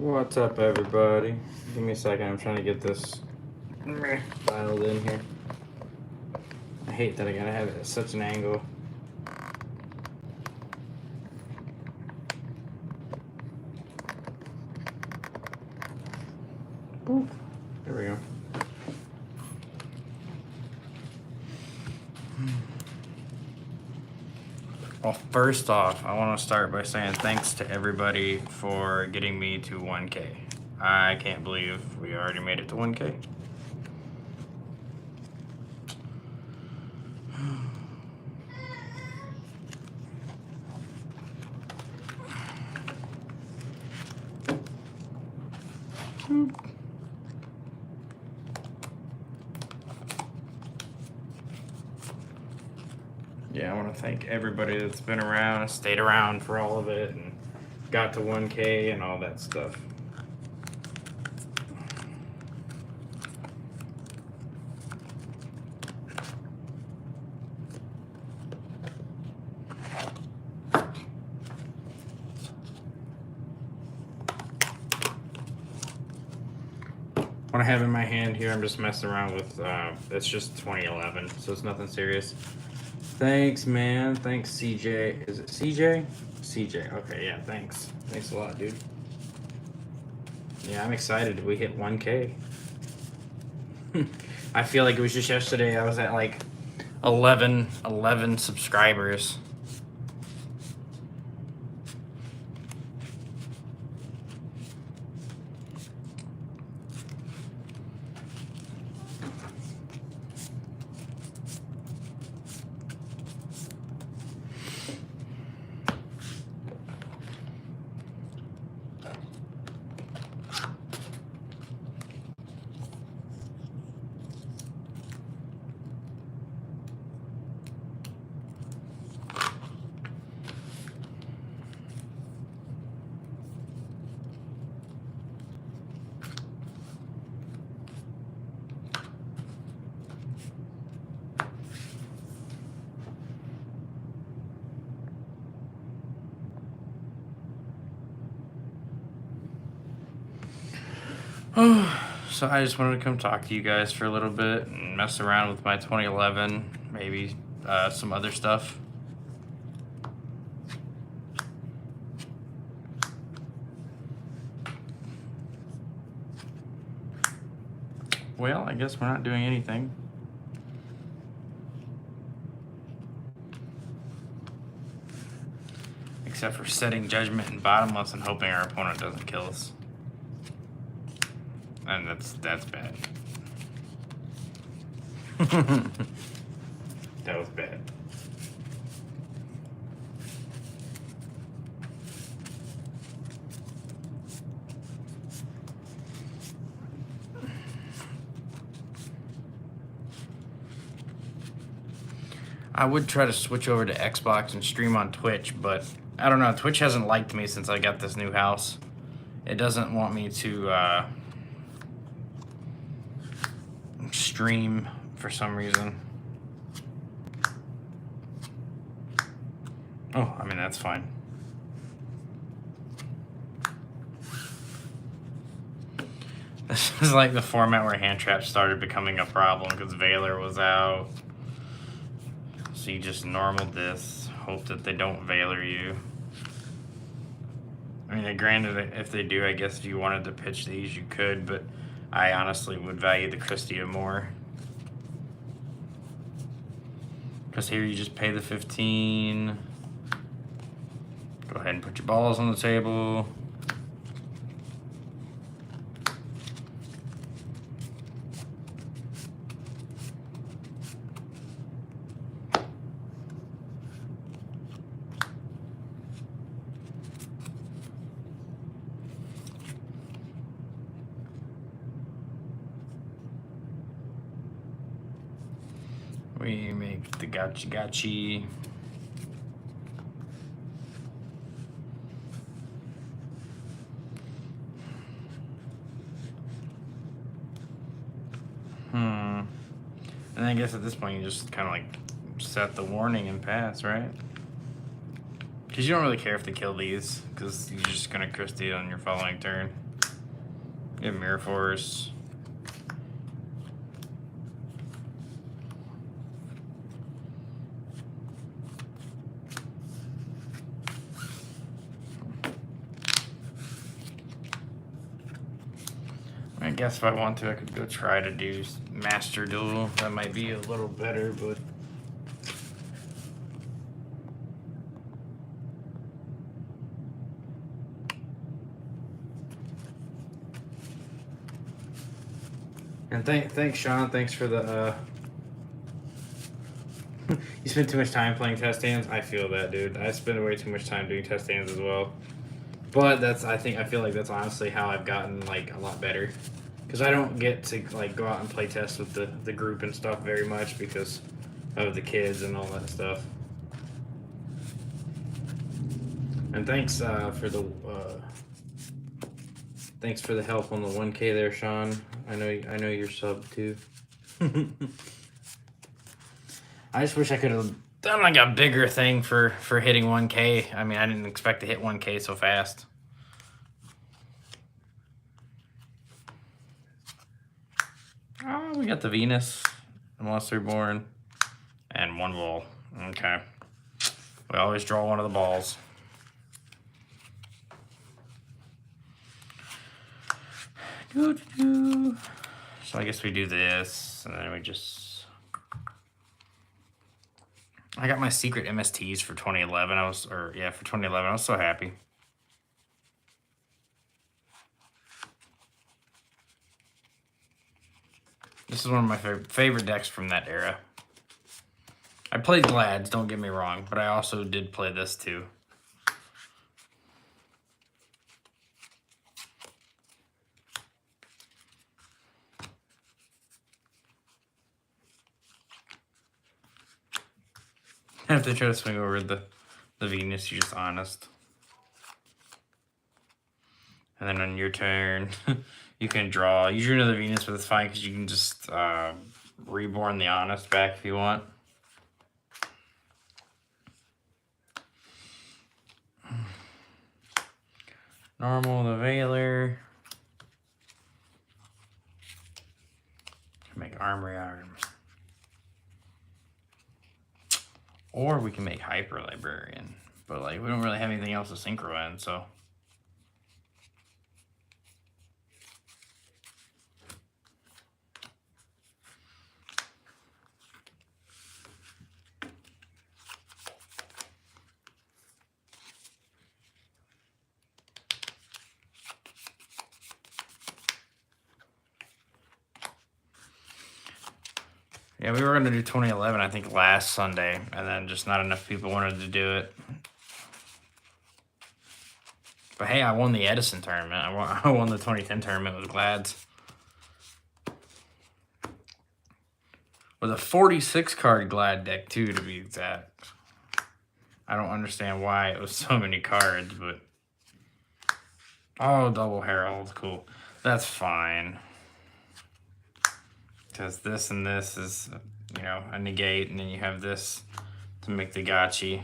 What's up, everybody? Give me a second. I'm trying to get this dialed in here. I hate that I gotta have it at such an angle. Boop. There we go. Well, first off, I want to start by saying thanks to everybody for getting me to 1K. I can't believe we already made it to 1K. Yeah, I want to thank everybody that's been around, stayed around for all of it, and got to 1K and all that stuff. What I have in my hand here, I'm just messing around with, it's just 2011, so it's nothing serious. Thanks, man. Thanks, CJ. Is it CJ? CJ. Okay, yeah, thanks. Thanks a lot, dude. Yeah, I'm excited. We hit 1K. I feel like it was just yesterday. I was at like 11 subscribers. So I just wanted to come talk to you guys for a little bit and mess around with my 2011, maybe some other stuff. Well, I guess we're not doing anything. Except for setting judgment and bottomless and hoping our opponent doesn't kill us. And that's bad. That was bad. I would try to switch over to Xbox and stream on Twitch, but I don't know. Twitch hasn't liked me since I got this new house. It doesn't want me to stream for some reason. Oh, I mean, that's fine. This is like the format where hand traps started becoming a problem because Valor was out. So you just normal this, hope that they don't Valor you. I mean, granted, if they do, I guess if you wanted to pitch these, you could, but I honestly would value the Christia more. Because here you just pay the 15. Go ahead and put your balls on the table. We make the gachi. And I guess at this point you just kind of like set the warning and pass, right? Because you don't really care if they kill these, because you're just going to Christie on your following turn. We have Mirror Force. I guess if I want to, I could go try to do Master Duel. That might be a little better, but... And thanks, Sean. Thanks for the, You spend too much time playing test hands? I feel that, dude. I spend way too much time doing test hands as well. But I feel like that's honestly how I've gotten, like, a lot better. Because I don't get to, like, go out and play tests with the group and stuff very much because of the kids and all that stuff. And thanks for the help on the 1K there, Sean. I know you're sub too. I just wish I could have done like a bigger thing for hitting 1K. I mean, I didn't expect to hit 1K so fast. Oh, we got the Venus, Unless Reborn, and one ball. Okay. We always draw one of the balls. So I guess we do this, and then we just... I got my secret MSTs for 2011. For 2011. I was so happy. This is one of my favorite decks from that era. I played Glads, don't get me wrong, but I also did play this too. I have to try to swing over the Venus, you're just honest. And then on your turn, you can draw. You drew another Venus, but it's fine because you can just reborn the Honest back if you want. Normal the Veiler. Make Armory Arms. Or we can make Hyper Librarian. But like we don't really have anything else to synchro in, so. Yeah, we were going to do 2011, I think, last Sunday, and then just not enough people wanted to do it. But hey, I won the Edison tournament. I won the 2010 tournament with Glads. With a 46-card Glad deck, too, to be exact. I don't understand why it was so many cards, but... Oh, double Herald, cool. That's fine. Because this and this is, you know, a negate, and then you have this to make the Gotchi.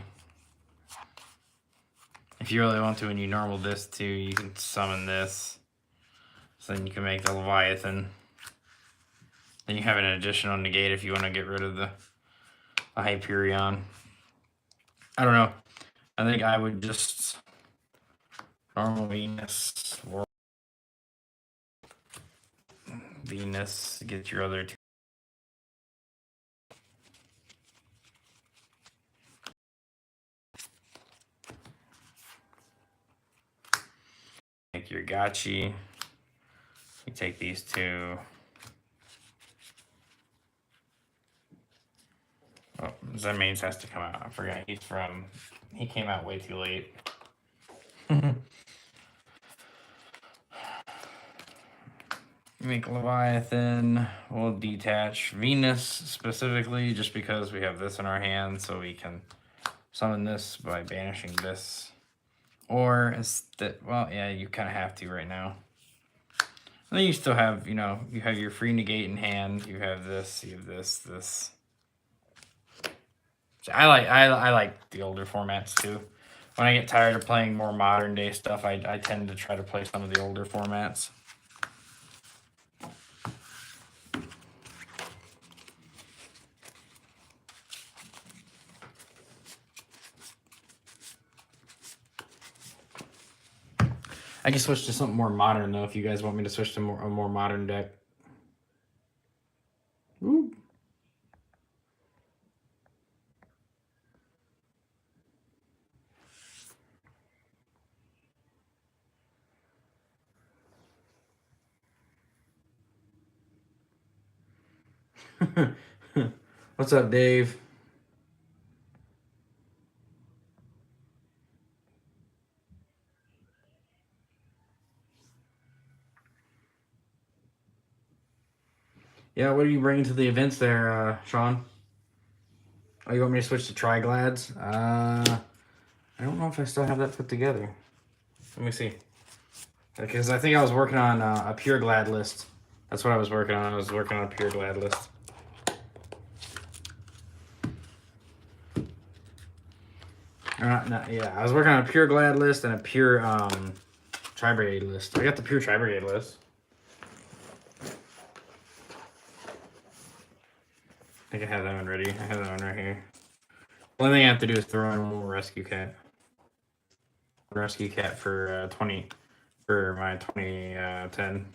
If you really want to, and you normal this too, you can summon this. So then you can make the Leviathan. Then you have an additional negate if you want to get rid of the Hyperion. I don't know. I think I would just normal Venus or Venus, get your other two. Make your Gotchi. You take these two. Oh, Zemains has to come out. I forgot he came out way too late. Make Leviathan. We'll detach Venus specifically just because we have this in our hand, so we can summon this by banishing this. Or instead, well, yeah, you kind of have to right now. And then you still have, you know, you have your free negate in hand. You have this. You have this. So I like the older formats too. When I get tired of playing more modern day stuff, I tend to try to play some of the older formats. I can switch to something more modern though if you guys want me to switch to a more modern deck. Ooh. What's up, Dave? Yeah, what are you bringing to the events there, Sean? Oh, you want me to switch to Triglads? I don't know if I still have that put together. Let me see. Because I think I was working on a Pure Glad list. That's what I was working on. I was working on a Pure Glad list. Yeah, I was working on a Pure Glad list and a Pure Tri-Brigade list. I got the Pure Tri-Brigade list. I think I have that one ready. I have that one right here. The only thing I have to do is throw in one more Rescue Cat. Rescue Cat for 20 for my 2010.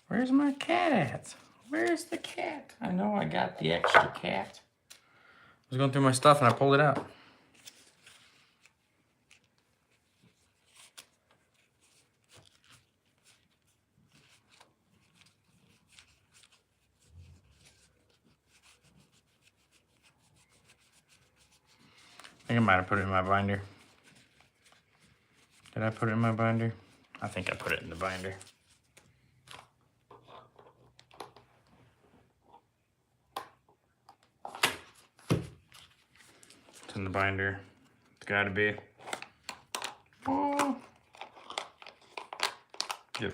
Where's my cat at? Where's the cat? I know I got the extra cat. I was going through my stuff and I pulled it out. I think I might have put it in my binder. Did I put it in my binder? I think I put it in the binder. It's in the binder. It's gotta be. Oh. Yep.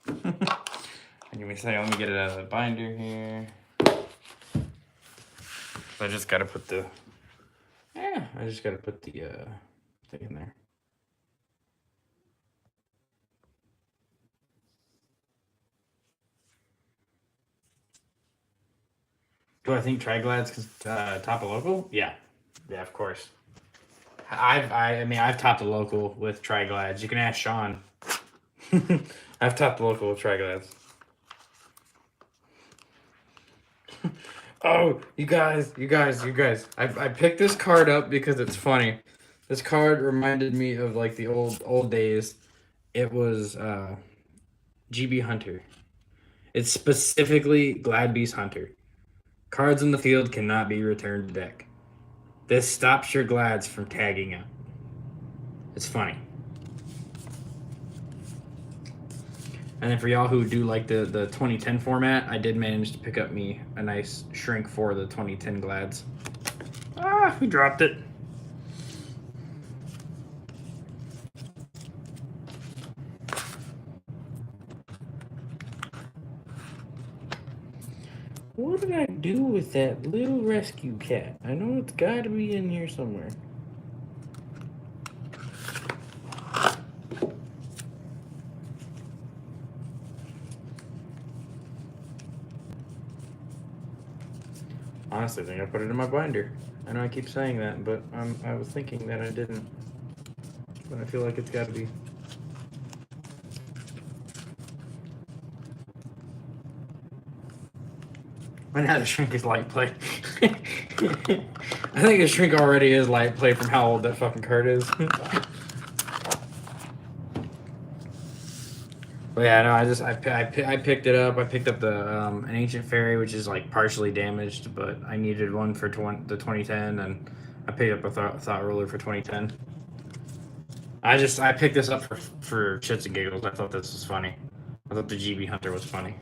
Give me a second, let me get it out of the binder here. I just gotta put the, I just gotta put the thing in there. Do I think Triglads can top a local? Yeah, yeah, of course. I mean, I've topped a local with Triglads. You can ask Sean. I've topped a local with Triglads. Oh, you guys. I picked this card up because it's funny. This card reminded me of like the old days. It was GB Hunter. It's specifically Gladbeast Hunter. Cards in the field cannot be returned to deck. This stops your Glads from tagging out. It's funny. And then for y'all who do like the 2010 format, I did manage to pick up me a nice shrink for the 2010 Glads. Ah, we dropped it. What did I do with that little rescue cat? I know it's got to be in here somewhere. Honestly, I think I put it in my binder. I know I keep saying that, but I was thinking that I didn't. But I feel like it's got to be. Right now the shrink is light play. I think the shrink already is light play from how old that fucking card is. But yeah, no, I picked it up. I picked up the an ancient fairy, which is like partially damaged, but I needed one for the 2010, and I picked up a thought ruler for 2010. I picked this up for shits and giggles. I thought this was funny. I thought the GB Hunter was funny.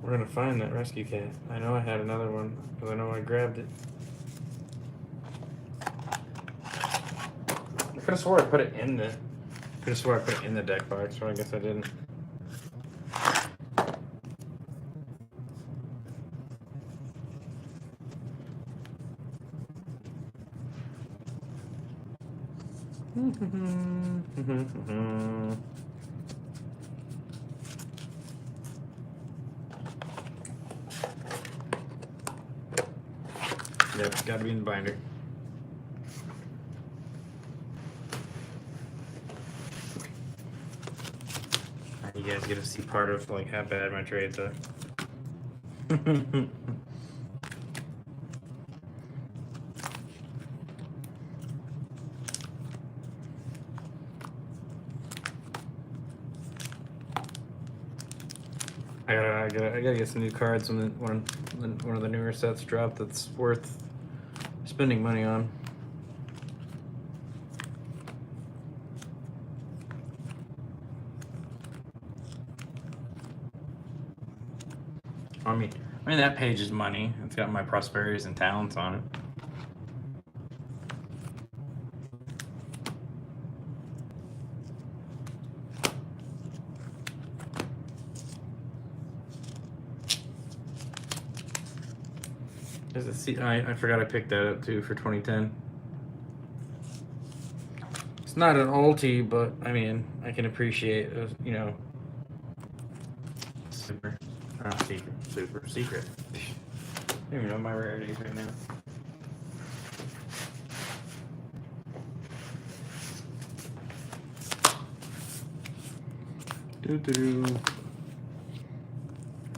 We're gonna find that rescue cat. I know I had another one because I know I grabbed it. could have swore I put it in the. Could have swore I put it in the deck box, but I guess I didn't. Yep, gotta be in the binder. You guys get to see part of like how bad my trades are. I gotta get some new cards when one of the newer sets drop that's worth spending money on. I mean that page is money. It's got my prosperities and talents on it. I forgot I picked that up too for 2010. It's not an ulti, but I mean I can appreciate you know. Super secret. I don't even know my rarities right now.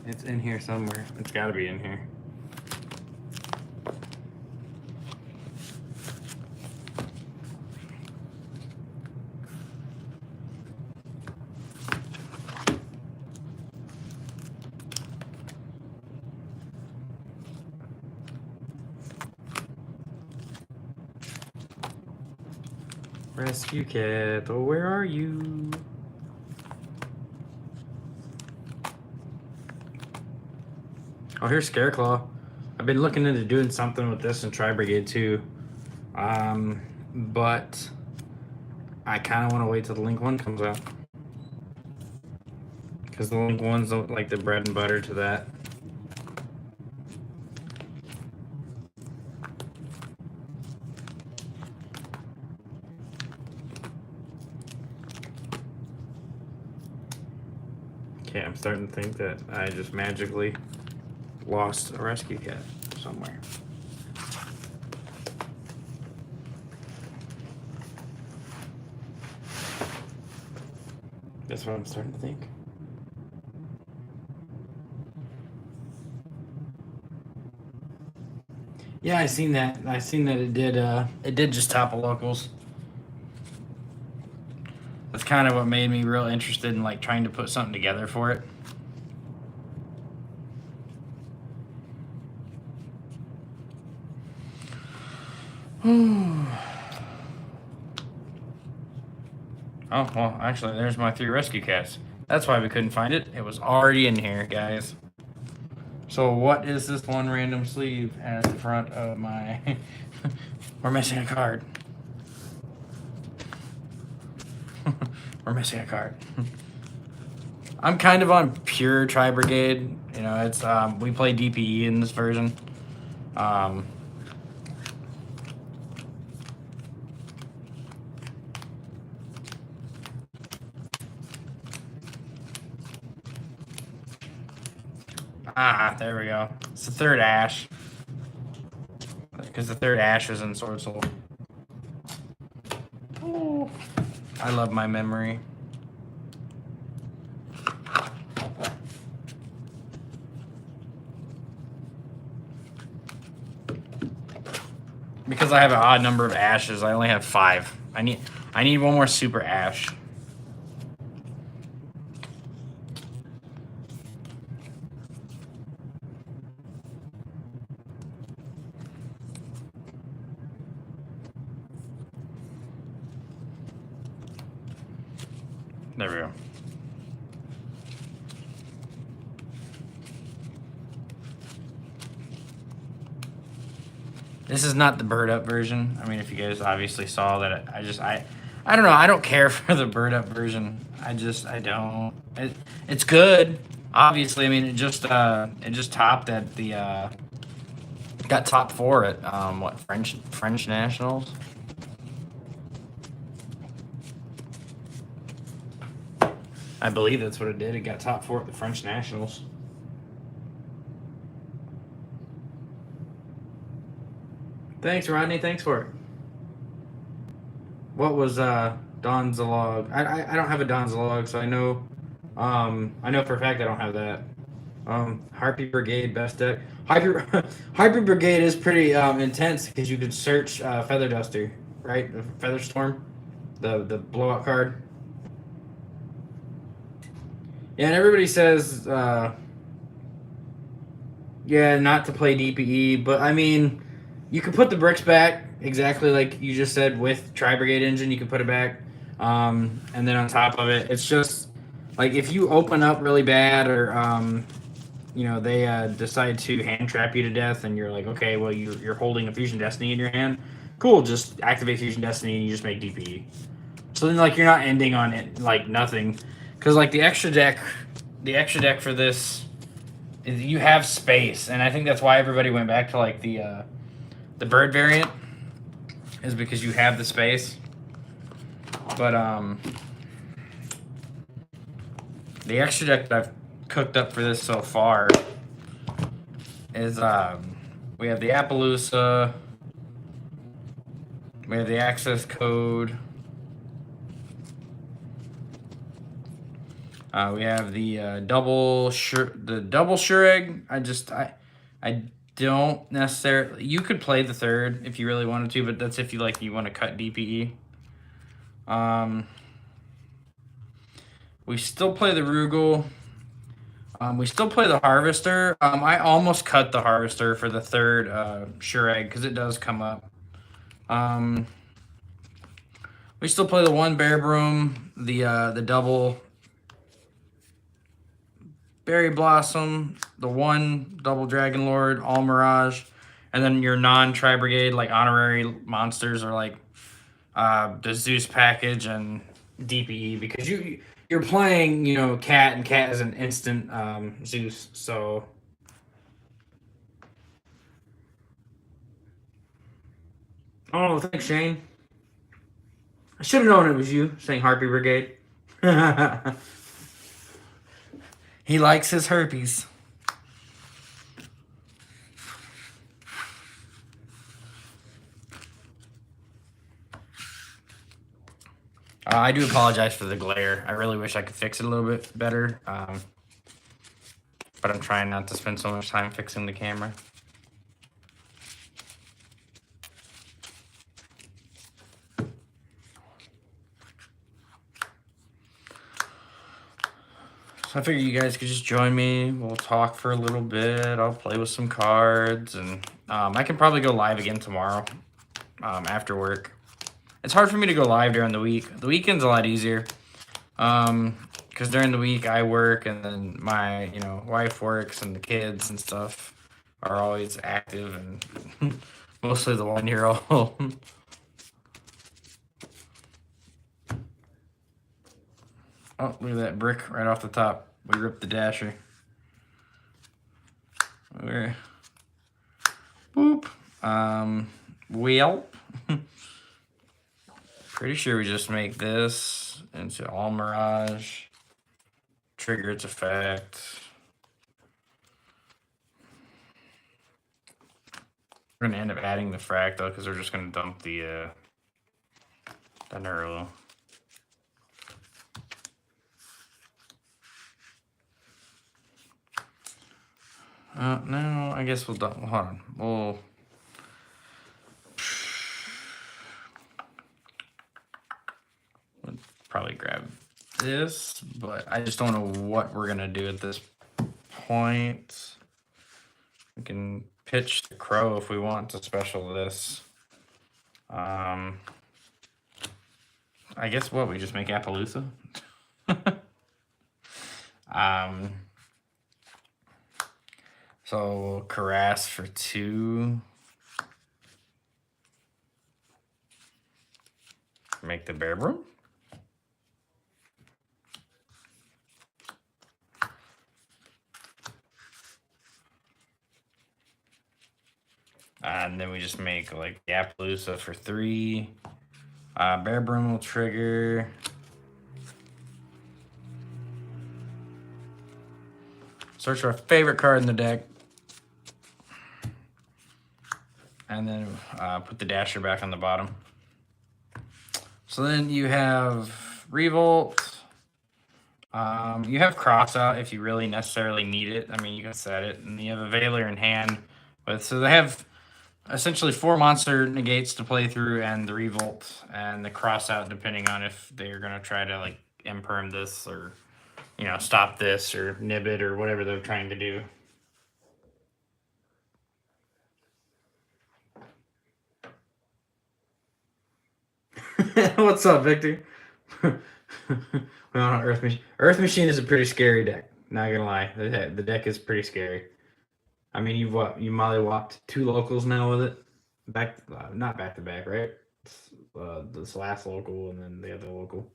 It's in here somewhere. It's got to be in here. Rescue Cat, oh, where are you? Oh, here's Scareclaw. I've been looking into doing something with this in Tri-Brigade too. But I kind of want to wait till the Link 1 comes out. Because the Link 1's like the bread and butter to that. Okay, I'm starting to think that I just magically lost a Rescue Cat somewhere. That's what I'm starting to think. Yeah, I seen that. I seen that it did just topple locals. That's kind of what made me real interested in like trying to put something together for it. Oh, well, actually, there's my 3 Rescue Cats. That's why we couldn't find it. It was already in here, guys. So what is this one random sleeve at the front of my... We're missing a card. We're missing a card. I'm kind of on pure Tri-Brigade. You know, it's we play DPE in this version. There we go. It's the 3rd Ash. Because the 3rd Ash is in Sword Soul. Oh, I love my memory. Because I have an odd number of Ashes, I only have 5. I need one more Super Ash. There we go. This is not the bird up version. I mean, if you guys obviously saw that, I don't know. I don't care for the bird up version. I don't. It's good. Obviously, I mean, it just topped at the got top 4 at what, French Nationals. I believe that's what it did. It got top 4 at the French Nationals. Thanks, Rodney. Thanks for it. What was Don's log? I don't have a Don's log, so I know for a fact I don't have that. Harpy Brigade best deck. Harpy Brigade is pretty intense because you could search Feather Duster, right? Feather Storm, the blowout card. Yeah, and everybody says yeah, not to play DPE, but I mean, you can put the bricks back exactly like you just said with Tri Brigade Engine. You can put it back, and then on top of it, it's just like if you open up really bad or they decide to hand trap you to death, and you're like, okay, well you're holding a Fusion Destiny in your hand. Cool, just activate Fusion Destiny and you just make DPE. So then like you're not ending on it like nothing, because like the extra deck for this. You have space, and I think that's why everybody went back to like the bird variant, is because you have the space. But the extra deck that I've cooked up for this so far is we have the Appaloosa, we have the access code. We have the double Shureg. I don't necessarily. You could play the third if you really wanted to, but that's if you want to cut DPE. We still play the Rugal. We still play the Harvester. I almost cut the Harvester for the third Shureg because it does come up. We still play the one Bear Broom, the double Berry Blossom, the one double Dragon Lord, All Mirage, and then your non-Tri Brigade like honorary monsters are like the Zeus package and DPE, because you're playing Cat, and Cat is an instant Zeus, so. Oh, thanks, Shane. I should have known it was you saying Harpy Brigade. He likes his herpes. I do apologize for the glare. I really wish I could fix it a little bit better, but I'm trying not to spend so much time fixing the camera. So I figured you guys could just join me. We'll talk for a little bit. I'll play with some cards, and I can probably go live again tomorrow after work. It's hard for me to go live during the week. The weekend's a lot easier because during the week I work, and then my wife works, and the kids and stuff are always active, and mostly the 1-year-old. Oh, look at that brick right off the top. We ripped the dasher. Boop. Well, pretty sure we just make this into All Mirage. Trigger its effect. We're gonna end up adding the Fractal because we're just gonna dump the Nurgle. No, I guess we'll hold on. We'll probably grab this, but I just don't know what we're gonna do at this point. We can pitch the Crow if we want to special this. I guess what, we just make Appaloosa? So Karass for 2. make the Bear Broom. And then we just make like the Appaloosa for 3. Bear Broom will trigger. Search for a favorite card in the deck. And then put the Dasher back on the bottom. So then you have Revolt. You have Crossout if you really necessarily need it. I mean, you can set it. And you have a Veiler in hand. But so they have essentially 4 monster negates to play through, and the Revolt and the Crossout, depending on if they're going to try to like imperm this or, you know, stop this or nib it or whatever they're trying to do. What's up, Victor? Well, Earth Machine. Earth Machine is a pretty scary deck. Not gonna lie, the deck is pretty scary. I mean, you mollywopped 2 locals now with it. Not back to back, right? This last local and then the other local.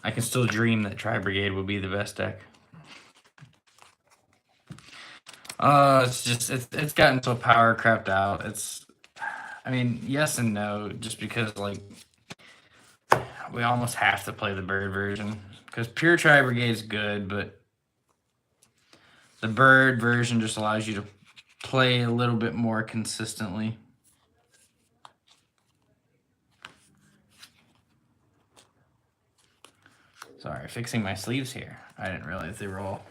I can still dream that Tri Brigade would be the best deck. It's gotten so power crept out. I mean, yes and no, just because like we almost have to play the bird version because pure Tri Brigade is good, but the bird version just allows you to play a little bit more consistently. Sorry, fixing my sleeves here. I didn't realize they were all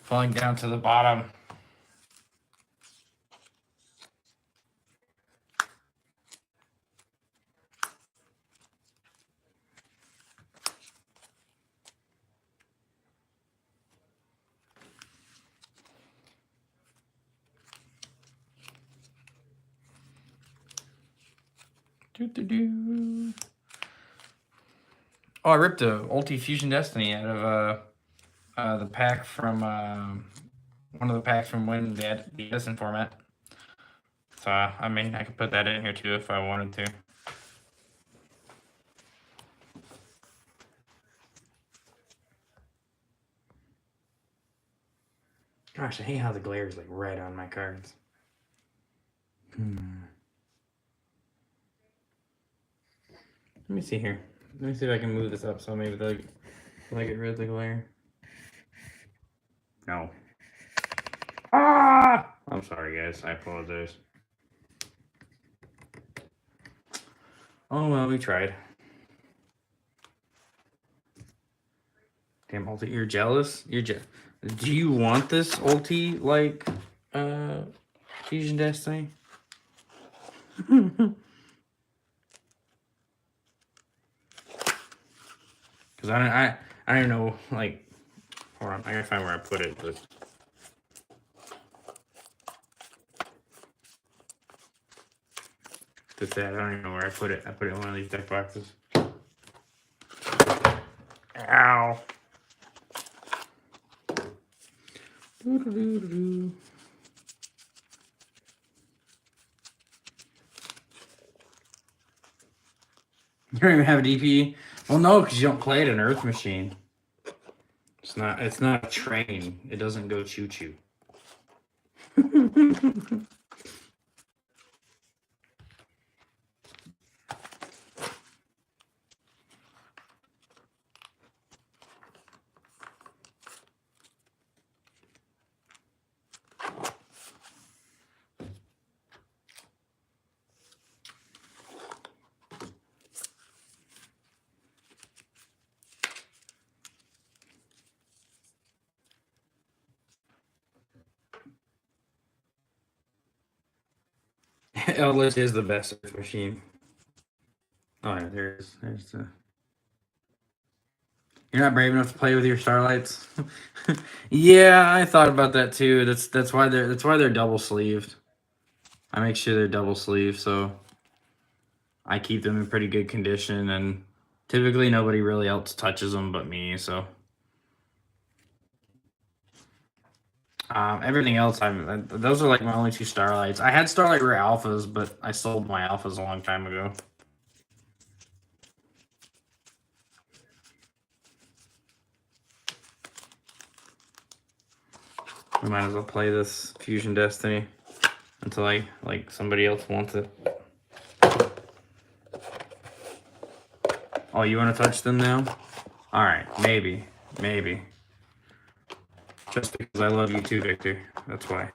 falling down to the bottom. Oh, I ripped a Ulti Fusion Destiny out of the pack from one of the packs from when they had the Edison format. So I mean, I could put that in here too if I wanted to. Gosh, I hate how the glare is like right on my cards. Let me see here. Let me see if I can move this up so maybe they'll get rid of the glare. No. Ah! I'm sorry, guys. I apologize. Oh, well, we tried. Damn, Ulti, you're jealous? Do you want this Ulti, like, Fusion Destiny? Because I don't know, like, hold on, I gotta find where I put it, but. That's that. I don't even know where I put it. I put it in one of these deck boxes. Ow. You don't even have a DP? Well, no, because you don't play it in Earth Machine. It's not a train. It doesn't go choo-choo. Ellis is the best Earth Machine. Oh yeah, there's the. You're not brave enough to play with your Starlights. Yeah, I thought about that too. That's why they're double sleeved. I make sure they're double sleeved, so I keep them in pretty good condition, and Typically, nobody really else touches them but me, so. Everything else, those are like my only 2 Starlights. I had Starlight Rare Alphas, but I sold my Alphas a long time ago. We might as well play this Fusion Destiny until somebody else wants it. Oh, you want to touch them now? All right, maybe. Just because I love you too, Victor. That's why.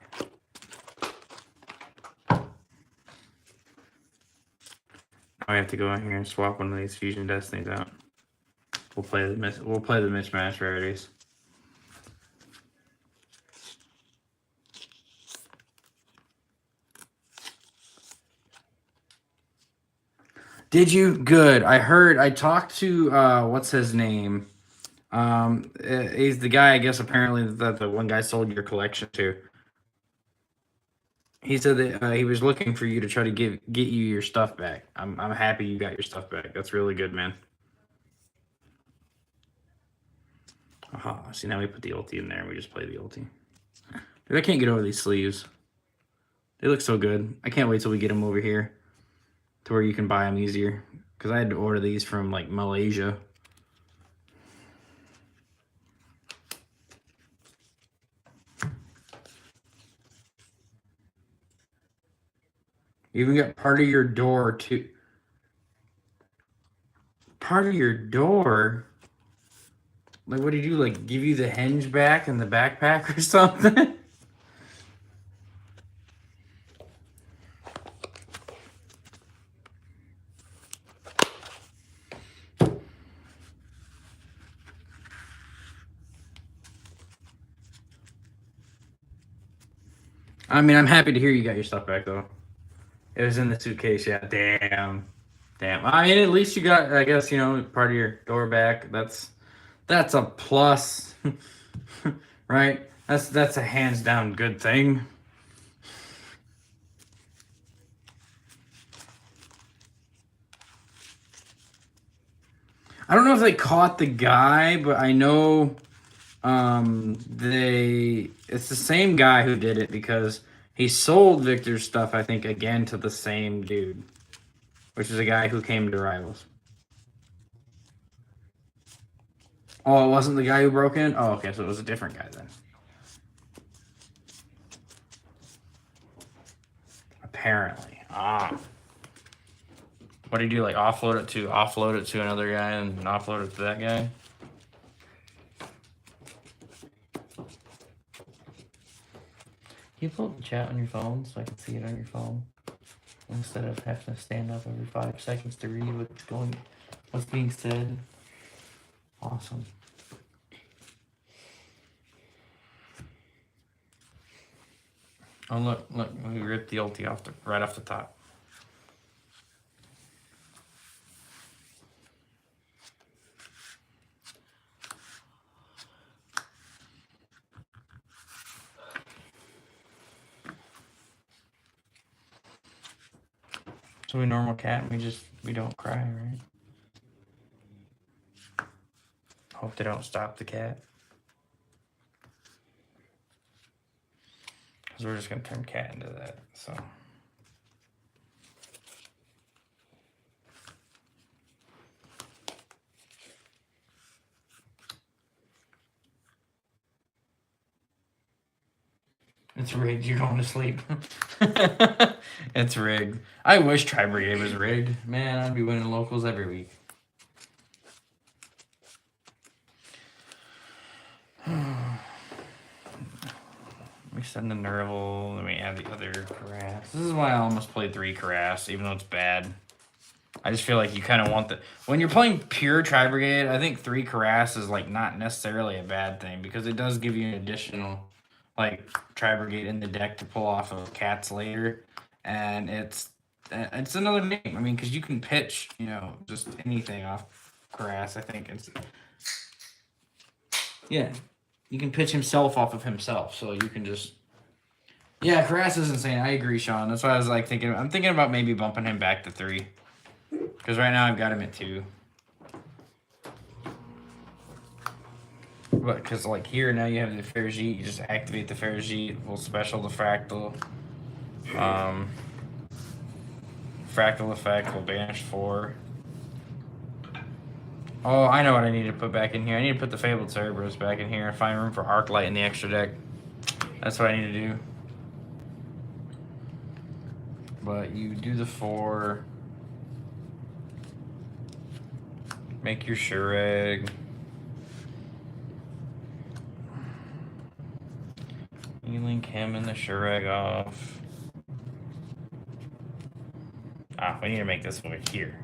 I have to go in here and swap one of these Fusion Destinies out. We'll play the mismatch rarities. Did you? Good. I talked to what's his name? He's the guy, I guess, apparently that the one guy sold your collection to. He said that he was looking for you to try to get you your stuff back. I'm happy you got your stuff back. That's really good, man. See, now we put the ulti in there and we just play the ulti. Dude, I can't get over these sleeves. They look so good. I can't wait till we get them over here to where you can buy them easier. Because I had to order these from, like, Malaysia. You even got part of your door, too. Part of your door? Like, what did you do? Like, give you the hinge back and the backpack or something? I mean, I'm happy to hear you got your stuff back, though. It was in the suitcase, yeah. Damn. I mean, at least you got, I guess, you know, part of your door back. That's a plus, right? That's a hands down good thing. I don't know if they caught the guy, but I know it's the same guy who did it because he sold Victor's stuff, I think, again to the same dude, which is a guy who came to Rivals. Oh, it wasn't the guy who broke in? Oh, okay, so it was a different guy then. Apparently. What do you do? Like offload it to another guy and offload it to that guy? Can you pull up the chat on your phone so I can see it on your phone? Instead of having to stand up every 5 seconds to read what's being said. Awesome. Oh look, we ripped the ulti right off the top. So we normal cat and we don't cry, right? Hope they don't stop the cat. Because we're just going to turn cat into that, so. It's rigged. You're going to sleep. It's rigged. I wish Tri Brigade was rigged. Man, I'd be winning locals every week. We send the Nerval, then we add the other Karass. This is why I almost played 3 Karass, even though it's bad. I just feel like you kind of want the... When you're playing pure Tri Brigade, I think 3 Karass is like not necessarily a bad thing because it does give you an additional like Tri Brigade in the deck to pull off of cats later, and it's another name. I mean, because you can pitch, you know, just anything off Karass. I think it's you can pitch himself off of himself, so you can just Karass is insane. I agree, Sean. That's why I was like thinking. I'm thinking about maybe bumping him back to 3, because right now I've got him at 2. but because like here now you have the Ferrigite, you just activate the Ferrigite, we'll special the Fractal. Fractal effect will banish 4. Oh, I know what I need to put back in here. I need to put the Fabled Cerberus back in here and find room for Arclight in the extra deck. That's what I need to do. But you do the 4. Make your Shureg. You link him and the Shureg off. We need to make this over here.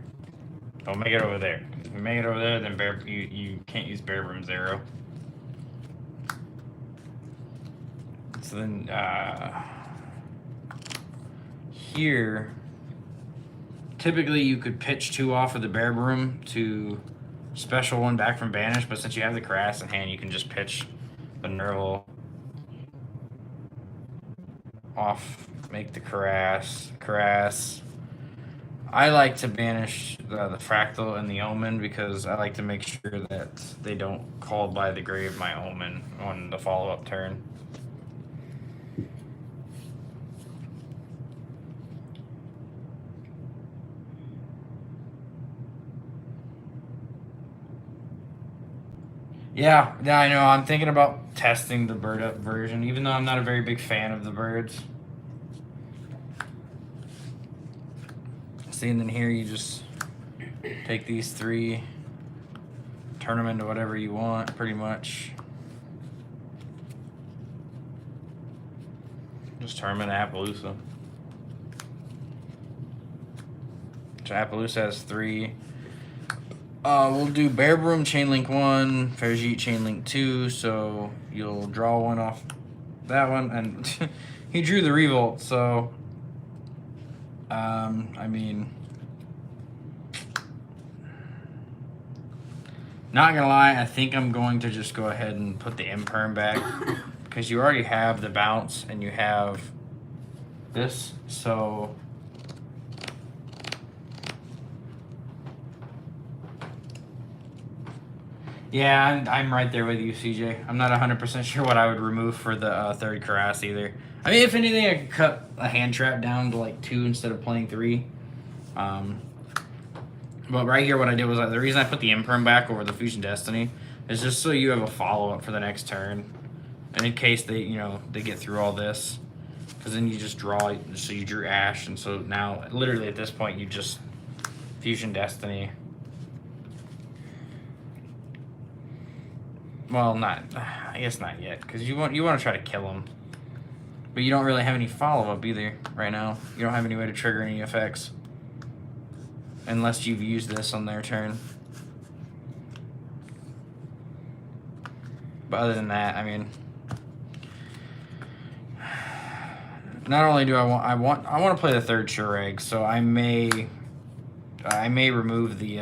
Don't make it over there. If we make it over there, then you can't use Bear Broom 0. So then here, typically you could pitch 2 off of the Bear Broom to special 1 back from Banish, but since you have the Crass in hand, you can just pitch the Nerval off, make the Crass. I like to banish the Fractal and the Omen because I like to make sure that they don't call by the grave my Omen on the follow-up turn. Yeah, I know. I'm thinking about testing the bird up version, even though I'm not a very big fan of the birds. See, and then here you just take these 3, turn them into whatever you want, pretty much. Just turn them into Appaloosa. So Appaloosa has 3. We'll do Bear Broom Chainlink 1, Ferrigite Chainlink 2, so you'll draw 1 off that one, and he drew the Revolt, so I mean, not gonna lie, I think I'm going to just go ahead and put the Imperm back because you already have the bounce and you have this, so yeah, I'm right there with you, CJ. I'm not 100% sure what I would remove for the 3rd Carass either. I mean, if anything, I could cut a hand trap down to like 2 instead of playing 3. But right here, what I did was the reason I put the Imperm back over the Fusion Destiny is just so you have a follow-up for the next turn. And in case they get through all this. Because then you just draw, so you drew Ash, and so now, literally at this point, you just Fusion Destiny. Well, I guess not yet, because you want to try to kill him. But you don't really have any follow-up either right now. You don't have any way to trigger any effects. Unless you've used this on their turn. But other than that, I mean, not only do I want to play the 3rd Shureg, so I may remove the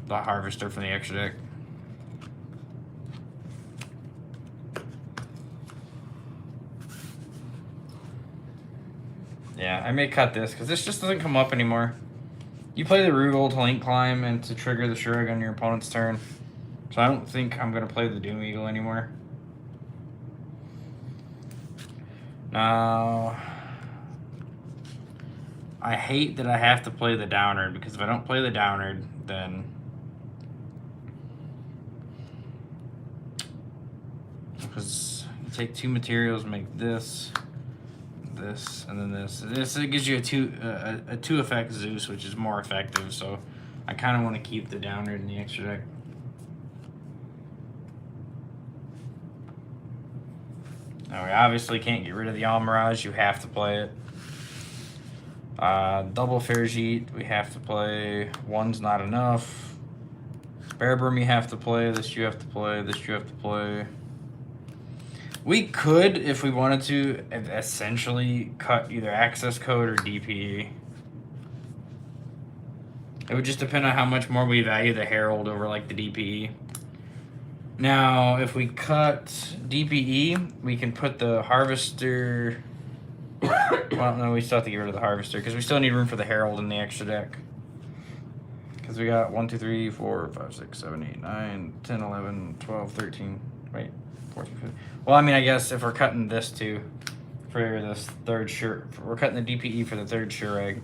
Harvester from the extra deck. Yeah, I may cut this because this just doesn't come up anymore. You play the Rugal to Link Climb and to trigger the Shureg on your opponent's turn. So I don't think I'm going to play the Doom Eagle anymore. Now, I hate that I have to play the Downerd because if I don't play the Downerd, then because you take 2 materials, make this, and then this. It gives you a 2 effect Zeus, which is more effective. So I kind of want to keep the Downerd in the extra deck. Now we obviously can't get rid of the Almirage. You have to play it. Double Ferrigite, we have to play. 1's not enough. Bear Broom you have to play. This you have to play. This you have to play. We could, if we wanted to, essentially cut either access code or DPE. It would just depend on how much more we value the Herald over like the DPE. Now, if we cut DPE, we can put the Harvester. Well, no, we still have to get rid of the Harvester because we still need room for the Herald in the extra deck. Because we got 1, 2, 3, 4, 5, 6, 7, 8, 9, 10, 11, 12, 13. Wait, 1450. Well, I mean, I guess if we're cutting this too, for this third we're cutting the DPE for the third Shureg.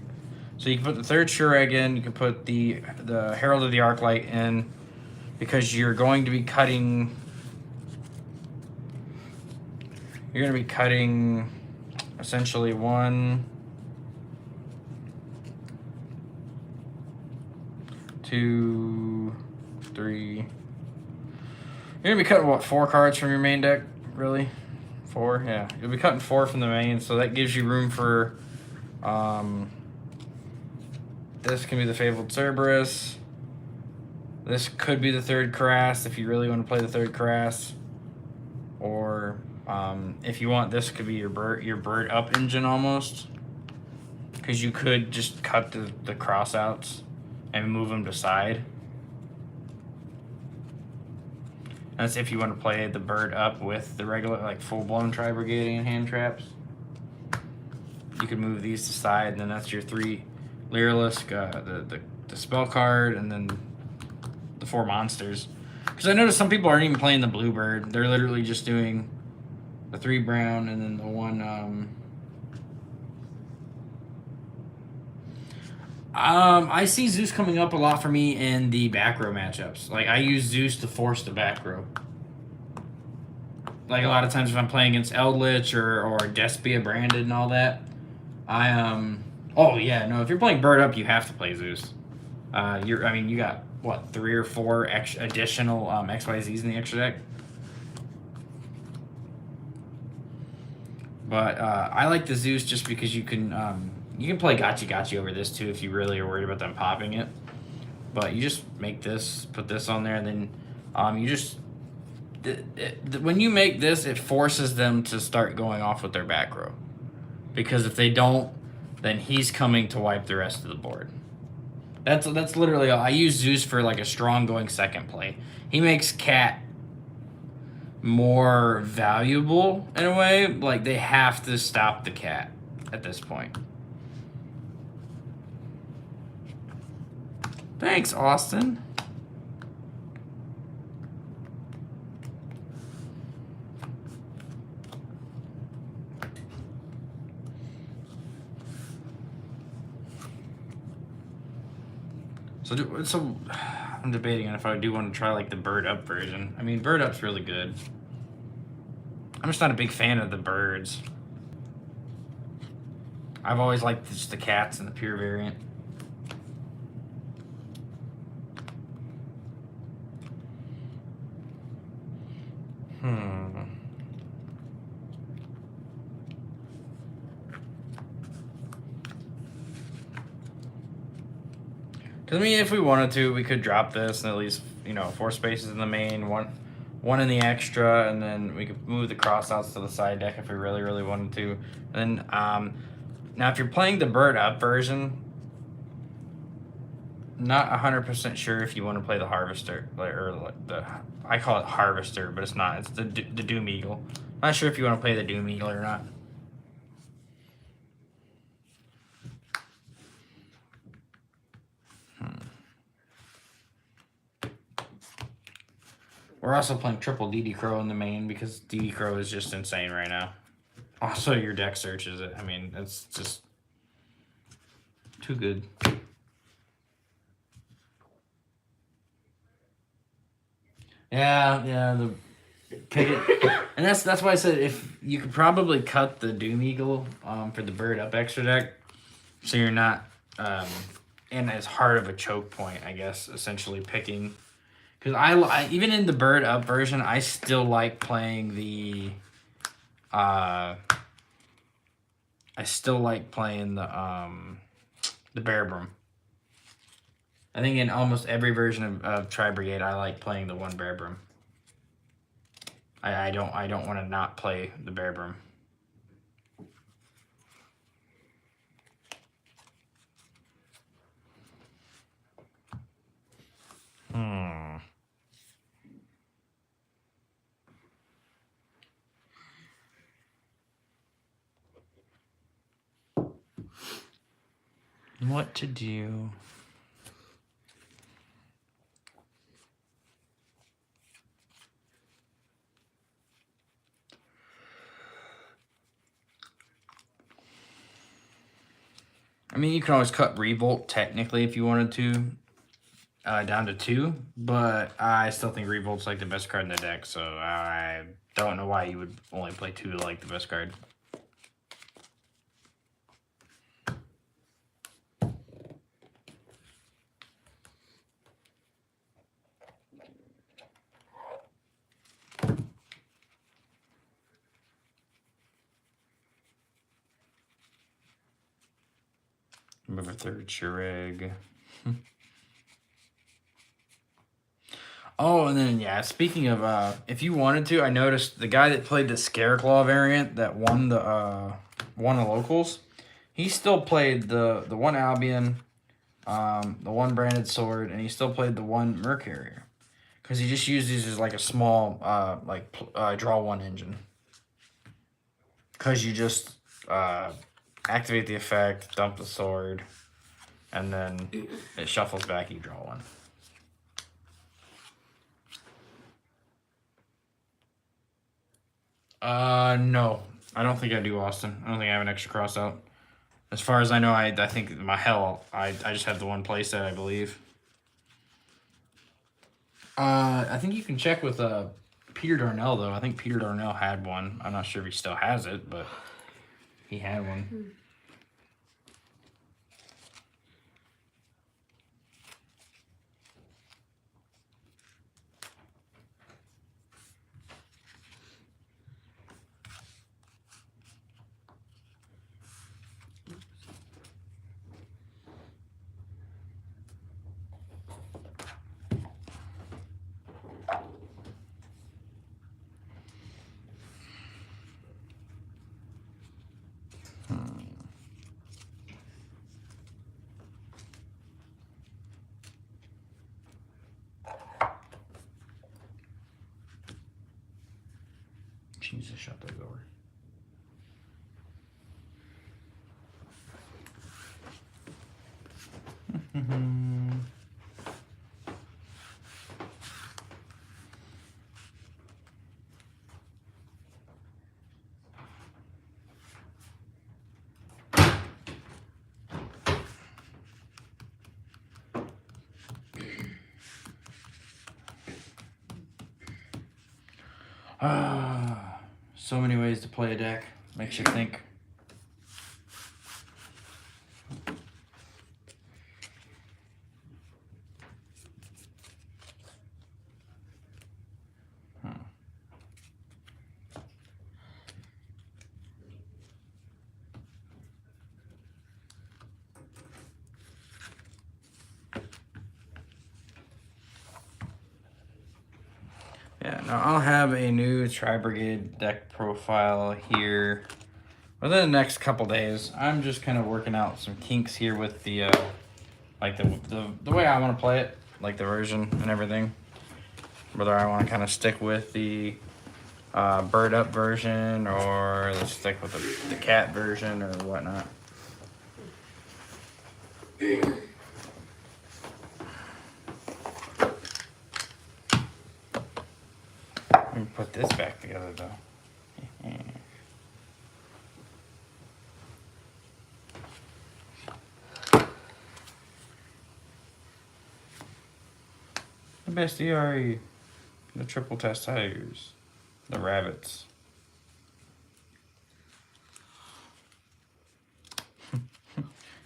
So you can put the third Shureg in. You can put the Herald of the Arclight in, because you're going to be cutting. You're going to be cutting essentially 1, 2, 3. You're gonna be cutting what, 4 cards from your main deck, really? 4, yeah. You'll be cutting 4 from the main, so that gives you room for. This can be the Fabled Cerberus. This could be the third Karass if you really want to play the third Karass, or if you want, this could be your bird up engine almost, because you could just cut the crossouts and move them to side. That's if you want to play the bird up with the regular, like, full-blown Tri-Brigadian hand traps. You could move these to side, and then that's your 3 Lyrilusk, the spell card, and then the 4 monsters. Because I noticed some people aren't even playing the Bluebird. They're literally just doing the 3 brown and then the 1... I see Zeus coming up a lot for me in the back row matchups. Like, I use Zeus to force the back row. Like, a lot of times if I'm playing against Eldritch or Despia branded and all that, oh yeah, no, if you're playing bird up, you have to play Zeus. You got what, 3 or 4 additional XYZs in the extra deck. But I like the Zeus just because you can play Gotchi over this too if you really are worried about them popping it. But you just make this, put this on there, and then you just when you make this, it forces them to start going off with their back row, because if they don't, then he's coming to wipe the rest of the board. That's literally all. I use Zeus for like a strong going second play. He makes Cat more valuable in a way. Like, they have to stop the Cat at this point. Thanks, Austin. So I'm debating on if I do want to try like the bird up version. I mean, bird up's really good. I'm just not a big fan of the birds. I've always liked just the cats and the pure variant. Because, I mean, if we wanted to, we could drop this and at least, 4 spaces in the main, one in the extra, and then we could move the crossouts to the side deck if we really, really wanted to. And then, now if you're playing the bird up version, not 100% sure if you want to play the Harvester, I call it Harvester, but it's not. It's the Doom Eagle. Not sure if you want to play the Doom Eagle or not. We're also playing triple DD Crow in the main because DD Crow is just insane right now. Also, your deck searches it. I mean, it's just too good. Yeah, the pick it. And that's why I said if you could probably cut the Doom Eagle for the bird up extra deck, so you're not in as hard of a choke point, I guess, essentially picking. Because I even in the bird up version, I still like playing the Bearbrum. I think in almost every version of Tri-Brigade, I like playing the one Bearbrum. I don't want to not play the Bearbrum. What to do? mean, you can always cut Revolt technically if you wanted to, down to 2, but I still think Revolt's like the best card in the deck, so I don't know why you would only play 2 to like the best card. Move a 3rd Shureg. Oh, and then, yeah, speaking of, if you wanted to, I noticed the guy that played the Scareclaw variant that won the locals, he still played the one Albion, the one Branded Sword, and he still played the one Mercury. Because he just used these as like a small, draw 1 engine. Because you just activate the effect, dump the sword, and then it shuffles back, you draw 1. No. I don't think I do, Austin. I don't think I have an extra cross out. As far as I know, I think my hell, I just have the one playset, I believe. I think you can check with Peter Darnell, though. I think Peter Darnell had one. I'm not sure if he still has it, but he had one. Jesus, shut that door. So many ways to play a deck. Makes you think. Yeah, now I'll have a new Tri-Brigade deck profile here within the next couple days. I'm just kind of working out some kinks here with the like the way I want to play it, like the version and everything. Whether I want to kind of stick with the bird up version or let's stick with the cat version or whatnot. Let me put this back together though. The best ERE, the Triple Test Tigers, the Rabbits.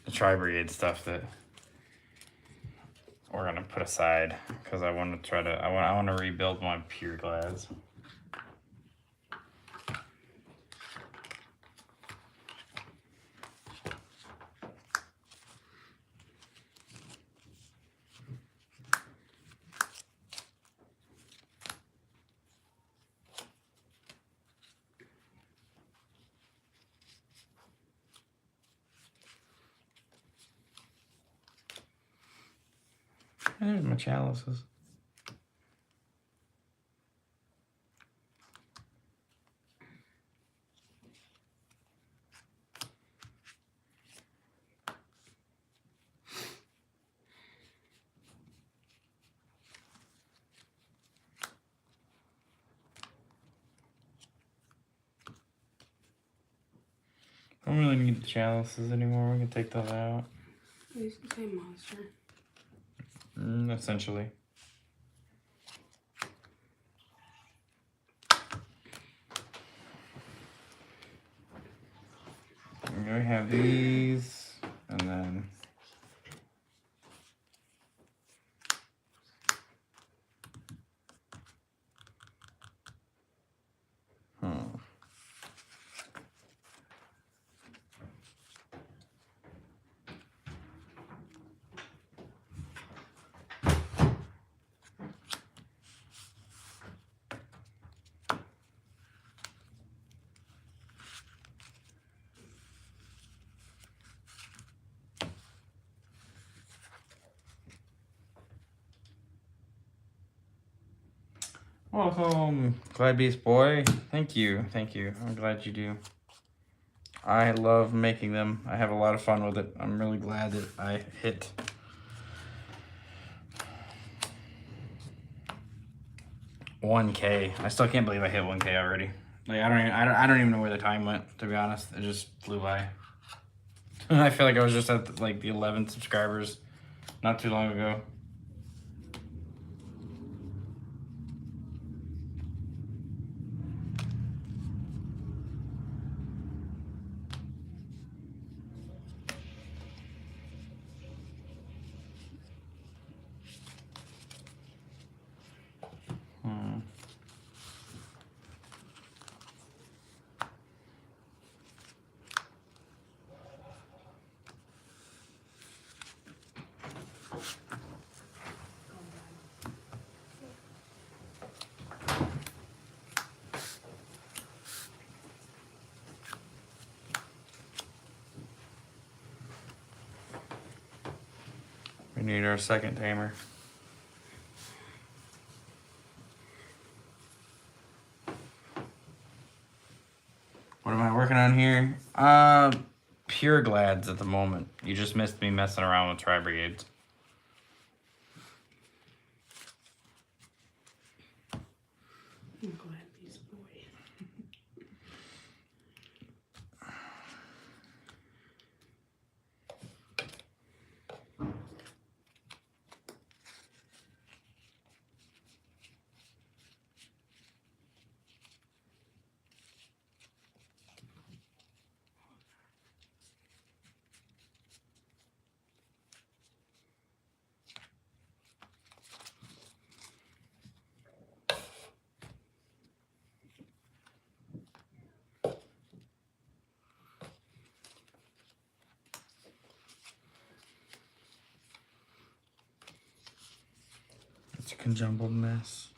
The Tri-Brigade stuff that we're gonna put aside because I want to try to. I want to rebuild my Pure Glads. There's my chalices. don't really need the chalices anymore. We can take those out. These the same monster. Essentially. We have these, and then welcome, Glad Beast Boy. Thank you, thank you. I'm glad you do. I love making them. I have a lot of fun with it. I'm really glad that I hit 1K. I still can't believe I hit 1K already. Like I don't even know where the time went, to be honest. It just flew by. I feel like I was just at like the 11 subscribers not too long ago. We need our second tamer. What am I working on here? Pure Glads at the moment. You just missed me messing around with Tri-Brigades. I'm glad these boy. It's a conjumbled mess.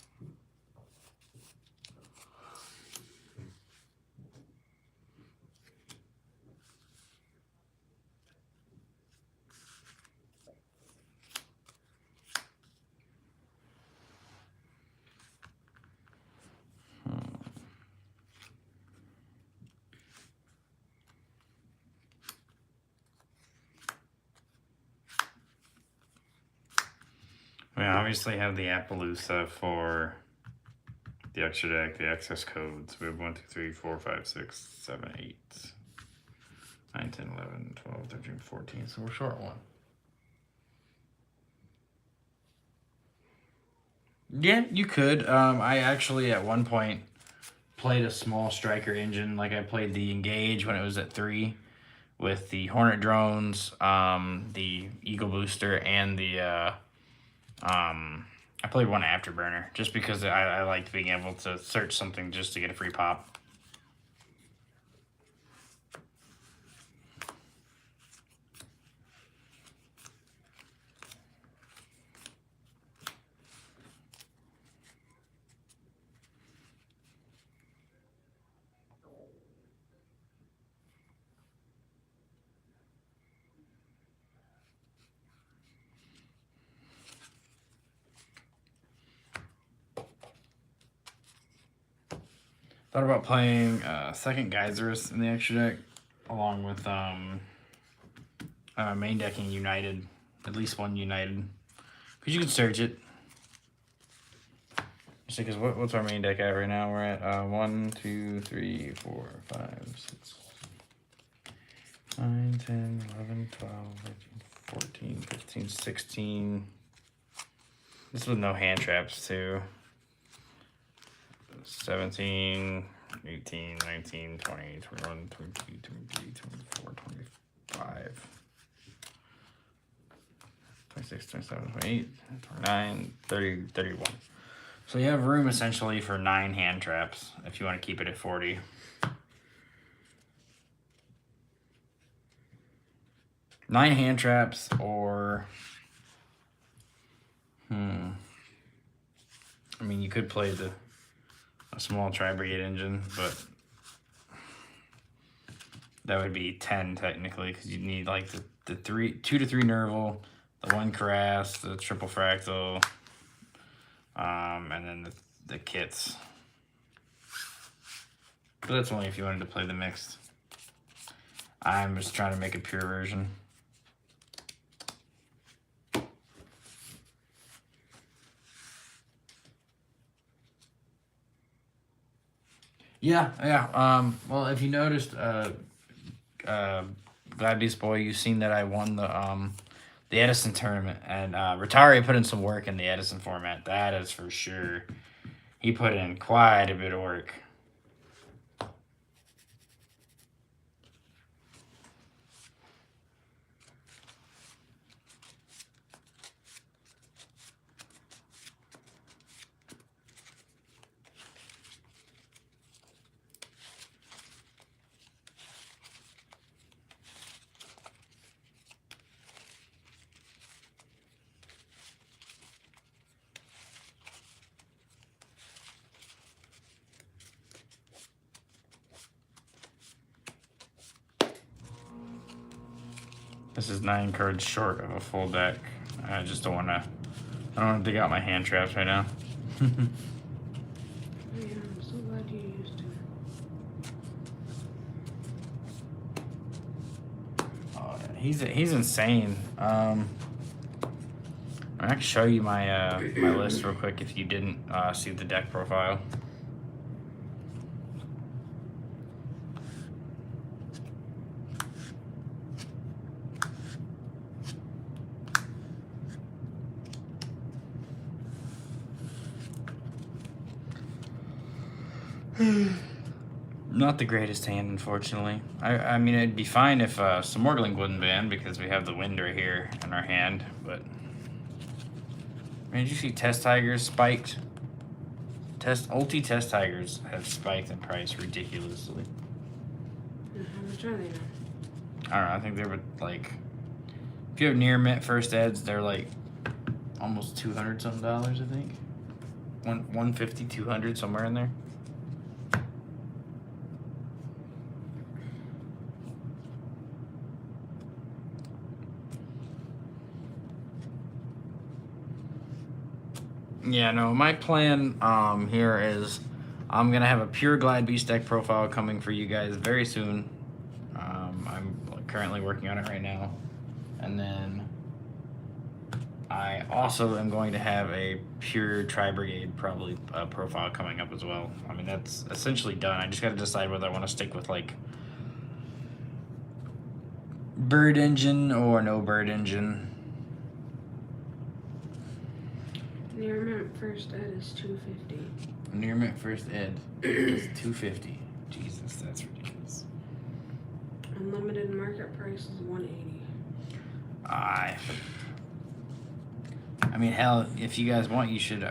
We obviously have the Appaloosa for the extra deck, the access codes. We have 1, 2, 3, 4, 5, 6, 7, 8, 9, 10, 11, 12, 13, 14. So we're short one. Yeah, you could. I actually at one point played a small striker engine. Like I played the Engage when it was at 3 with the Hornet drones, the Eagle Booster, and the I played one Afterburner just because I liked being able to search something just to get a free pop. Thought about playing second Geyserus in the extra deck, along with main decking United, at least one United, because you can search it. Because what's our main deck at right now? We're at 1, 2, 3, 4, 5, 6. 9, 10, 11, 12, 13, 14, 15, 16. This with no hand traps, too. 17, 18, 19, 20, 21, 22, 23, 24, 25, 26, 27, 28, 29, 30, 31. So you have room essentially for 9 hand traps if you want to keep it at 40. Nine hand traps or I mean, you could play a small tri-brigade engine, but that would be 10 technically, because you'd need like the 2 to 3 Nerval, the 1 Carass, the triple fractal, and then the kits. But that's only if you wanted to play the mixed. I'm just trying to make a pure version. Yeah. Well, if you noticed, Glad Beast Boy, you've seen that I won the Edison tournament, and Rotari put in some work in the Edison format. That is for sure. He put in quite a bit of work. This is 9 cards short of a full deck. I just don't want to. I don't want to dig out my hand traps right now. Yeah, I'm so glad you used it. Oh, he's insane. I can show you my my list real quick if you didn't see the deck profile. Not the greatest hand, unfortunately. I mean, it'd be fine if Smorgling wouldn't ban, because we have the wind right here in our hand, but... Man, did you see Test Tigers spiked? Ulti Test Tigers have spiked in price ridiculously. How much are they now? I don't know, I think they were like... If you have near mint first eds, they're like almost $200 something, I think. 150, 200, somewhere in there. Yeah, no, my plan here is I'm going to have a pure Glad Beast deck profile coming for you guys very soon. I'm currently working on it right now. And then I also am going to have a pure Tri-Brigade probably profile coming up as well. I mean, that's essentially done. I just got to decide whether I want to stick with like Bird Engine or no Bird Engine. Near mint first ed is $250. Near mint first ed is $250. Jesus, that's ridiculous. Unlimited market price is $180. I mean, hell, if you guys want, you should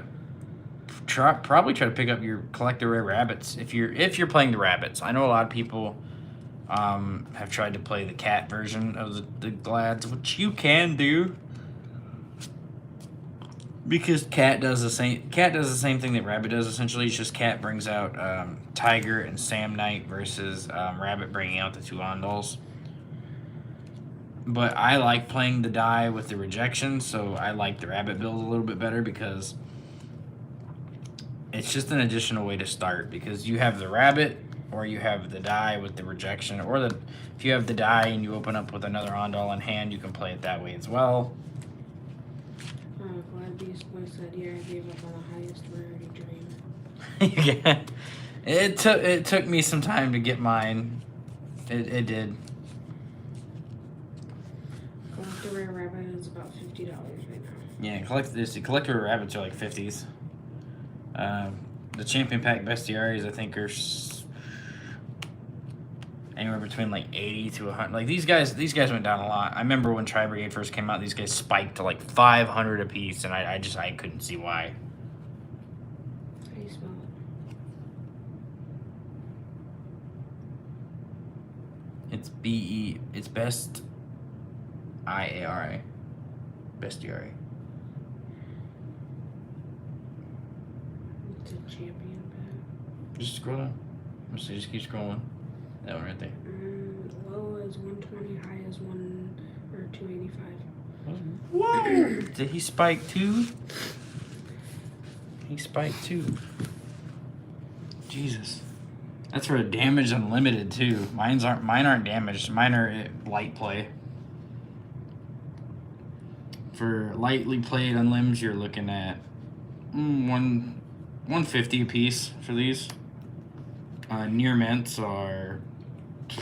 probably try to pick up your collector rare rabbits if you're playing the rabbits. I know a lot of people have tried to play the cat version of the Glads, which you can do. Because Cat does the same thing that Rabbit does, essentially. It's just Cat brings out Tiger and Sam Knight versus Rabbit bringing out the 2 Ondals. But I like playing the die with the rejection, so I like the Rabbit build a little bit better because it's just an additional way to start. Because you have the Rabbit, or you have the die with the rejection, or if you have the die and you open up with another Ondal in hand, you can play it that way as well. Glad Beast Boy said, yeah, I gave up on the highest rarity dream. Yeah. It took me some time to get mine. It did. The rare rabbit is about $50 right now. Yeah, collector rabbits are like 50s. The champion pack bestiaries I think are anywhere between like 80 to 100. Like these guys went down a lot. I remember when Tri Brigade first came out, these guys spiked to like 500 a piece, and I couldn't see why. How do you smell it? It's best IARI. Bestiary. It's a champion pack. Just scroll down. Let's see, just keep scrolling. That one right there. Low is 120, high is 285. Whoa! Did he spike too? He spiked too. Jesus. That's for a damage unlimited too. Mine aren't damaged. Mine are light play. For lightly played unlimbs, you're looking at 150 a piece for these. Near mints are. So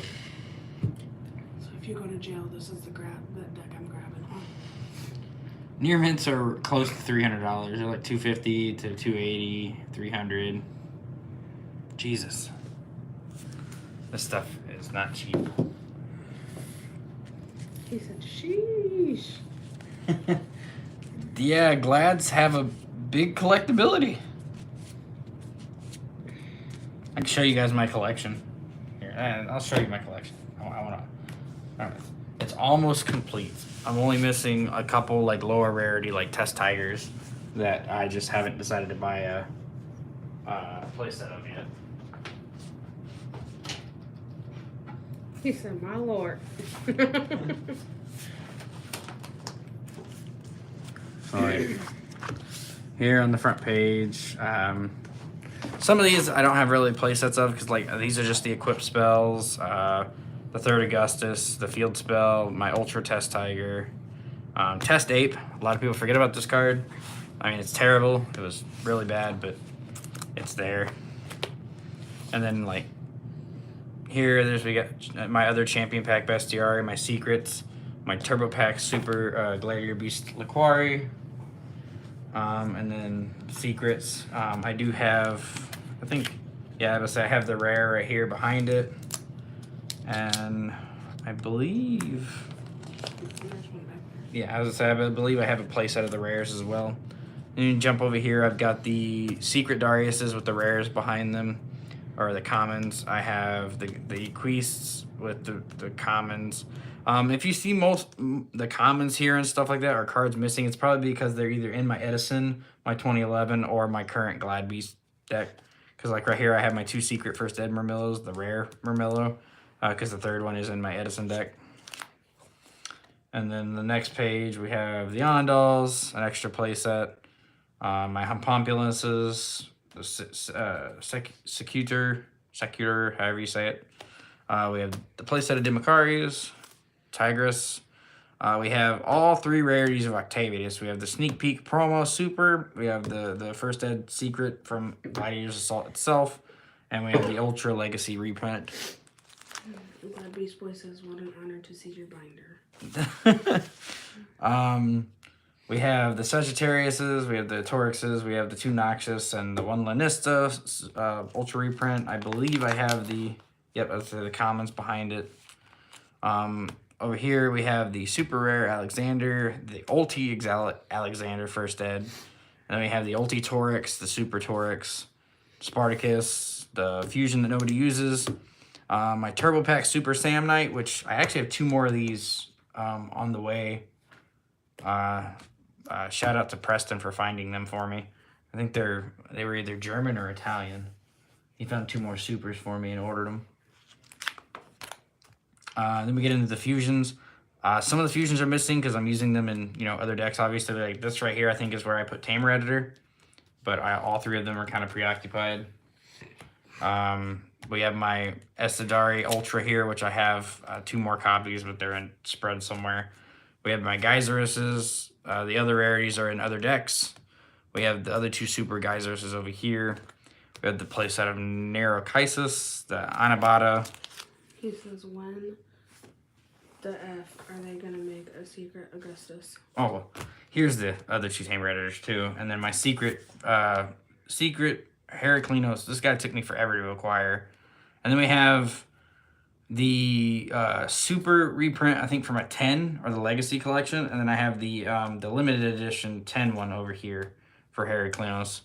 if you go to jail, this is the deck I'm grabbing. Huh? Near mints are close to $300. They're like $250 to $280, $300. Jesus. This stuff is not cheap. He said, sheesh. Yeah, Glads have a big collectability. I can show you guys my collection. Here, and I'll show you my collection. It's almost complete. I'm only missing a couple like lower rarity like test tigers that I just haven't decided to buy a playset of yet. He said, my lord. Alright. Here on the front page, some of these I don't have really playsets of because like these are just the equipped spells. The Third Augustus, the field spell, my Ultra Test Tiger, Test Ape. A lot of people forget about this card. I mean, it's terrible. It was really bad, but it's there. And then like here, we got my other champion pack bestiary, my secrets, my turbo pack super gladiator beast Laquari, and then secrets. I do have, I think, yeah, I have the rare right here behind it. And I believe, yeah, I believe I have a playset of the rares as well. And you jump over here, I've got the secret Dariuses with the rares behind them, or the commons. I have the Equists with the commons. If you see the commons here and stuff like that are cards missing, it's probably because they're either in my Edison, my 2011, or my current Glad Beast deck. Because like right here, I have my 2 secret First Ed Murmillos, the rare Murmillo. Because the third one is in my Edison deck. And then the next page, we have the Ondals, an extra playset, my Humpompuluses, the Secutor, however you say it. We have the playset of Dimakaris, Tigress. We have all 3 rarities of Octavius. We have the Sneak Peek Promo Super. We have the First Ed Secret from Gladiator's Assault itself. And we have the Ultra Legacy reprint. Glad Beast Boy says, what an honor to see your binder. We have the Sagittariuses, we have the Toryxes, we have the 2 Noxious, and the 1 Lanista Ultra reprint. I believe I have the commons behind it. Over here we have the super rare Alexander, the Ulti Alexander First Ed, and then we have the Ulti Toryx, the Super Toryx, Spartacus, the fusion that nobody uses. My Turbo Pack Super Sam Knight, which I actually have 2 more of these on the way. Shout out to Preston for finding them for me. I think they were either German or Italian. He found 2 more supers for me and ordered them. Then we get into the fusions. Some of the fusions are missing because I'm using them in other decks. Obviously, like this right here, I think is where I put Tamer Editor, but all 3 of them are kind of preoccupied. We have my Esadari Ultra here, which I have 2 more copies, but they're spread somewhere. We have my Geyseruses. The other rarities are in other decks. We have the other 2 super Geyseruses over here. We have the playset of Nerokisis, the Anabata. He says, when The F. Are they gonna make a secret Augustus? Oh, here's the other two Tamer editors too, and then my secret Heraclinos. This guy took me forever to acquire, and then we have the super reprint, I think from a 10 or the Legacy collection, and then I have the limited edition 10 one over here for Heraclinos.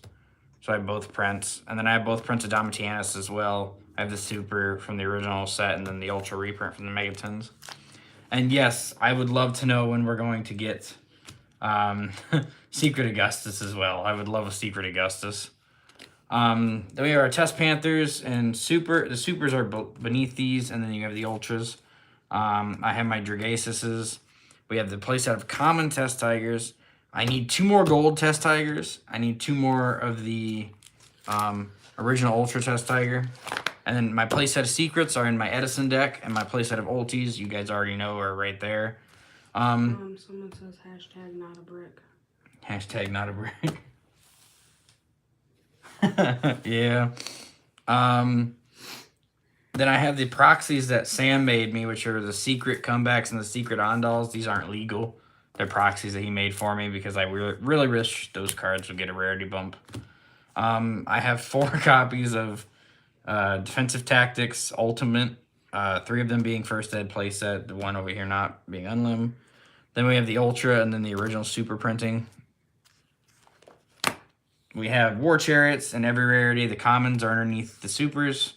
So I have both prints, and then I have both prints of Domitianus as well. I have the super from the original set, and then the ultra reprint from the Megatons. And yes, I would love to know when we're going to get Secret Augustus as well. I would love a Secret Augustus. Then we have our Test Panthers and Super. The Supers are beneath these, and then you have the Ultras. I have my Dragasises. We have the playset of Common Test Tigers. I need 2 more Gold Test Tigers. I need 2 more of the original Ultra Test Tiger. And then my playset of Secrets are in my Edison deck, and my playset of Ultis, you guys already know, are right there. Someone says hashtag not a brick. Hashtag not a brick. Yeah. Then I have the proxies that Sam made me, which are the secret comebacks and the secret ondals. These aren't legal. They're proxies that he made for me because I really wish those cards would get a rarity bump. I have 4 copies of Defensive Tactics Ultimate, 3 of them being first ed playset, the one over here not being unlim. Then we have the Ultra and then the original super printing. We have War Chariots and every rarity. The commons are underneath the supers,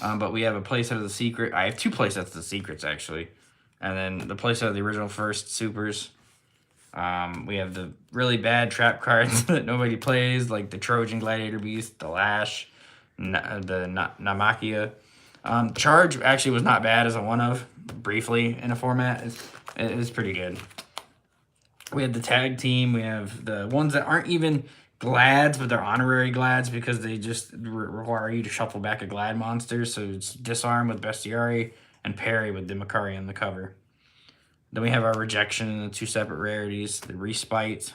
but we have a playset of the secret. I have 2 playsets of the secrets actually, and then the playset of the original first supers. We have the really bad trap cards that nobody plays, like the Trojan Gladiator Beast, the Lash, the Namakia. Charge actually was not bad as a one of, briefly in a format. It's pretty good. We have the tag team. We have the ones that aren't even Glads, but they're honorary Glads because they just require you to shuffle back a Glad monster. So it's Disarm with Bestiari and Parry with the Makari on the cover. Then we have our Rejection and the 2 separate rarities, the Respite.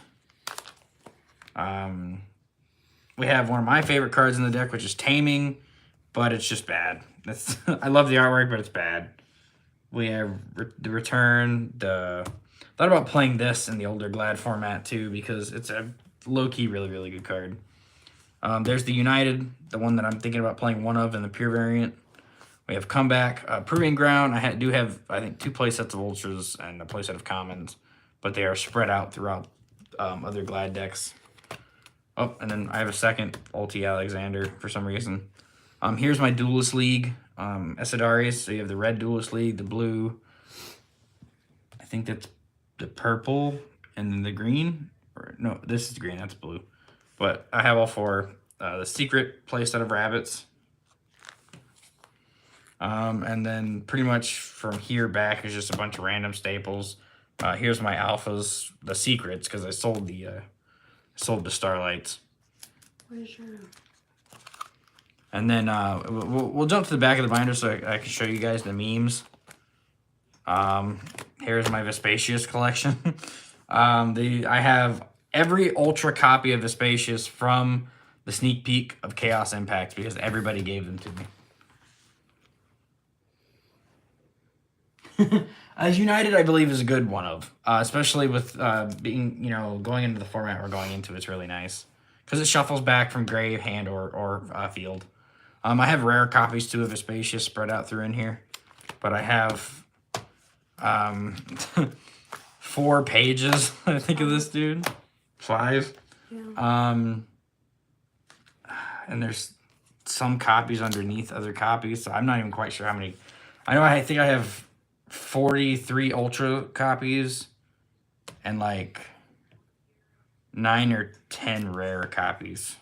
We have one of my favorite cards in the deck, which is Taming, but it's just bad. I love the artwork, but it's bad. We have the Return. Thought about playing this in the older Glad format too because it's a low-key really, really good card. There's the United, the one that I'm thinking about playing one of in the pure variant. We have Comeback, Proving Ground. I do have, I think, 2 playsets of Ultras and a playset of Commons, but they are spread out throughout other Glad decks. Oh, and then I have a second Ulti Alexander for some reason. Here's my Duelist League, Esadarius. So you have the red Duelist League, the blue, I think that's the purple, and then the green. Or, no, this is green, that's blue. But I have all 4. The secret playset of Rabbits. And then pretty much from here back is just a bunch of random staples. Here's my alphas, the secrets, because I sold the Starlights. Where's your... And then we'll jump to the back of the binder so I can show you guys the memes. Here's my Vespasius collection. I have every ultra copy of Vespasius from the sneak peek of Chaos Impact because everybody gave them to me. As United, I believe, is a good one of, especially with being, going into the format we're going into. It's really nice because it shuffles back from grave, hand, or field. I have rare copies too of Vespasius spread out through in here, but I have 4 pages. I think of this dude, 5. Yeah. And there's some copies underneath other copies, so I'm not even quite sure how many. I think I have 43 Ultra copies and like 9 or 10 rare copies.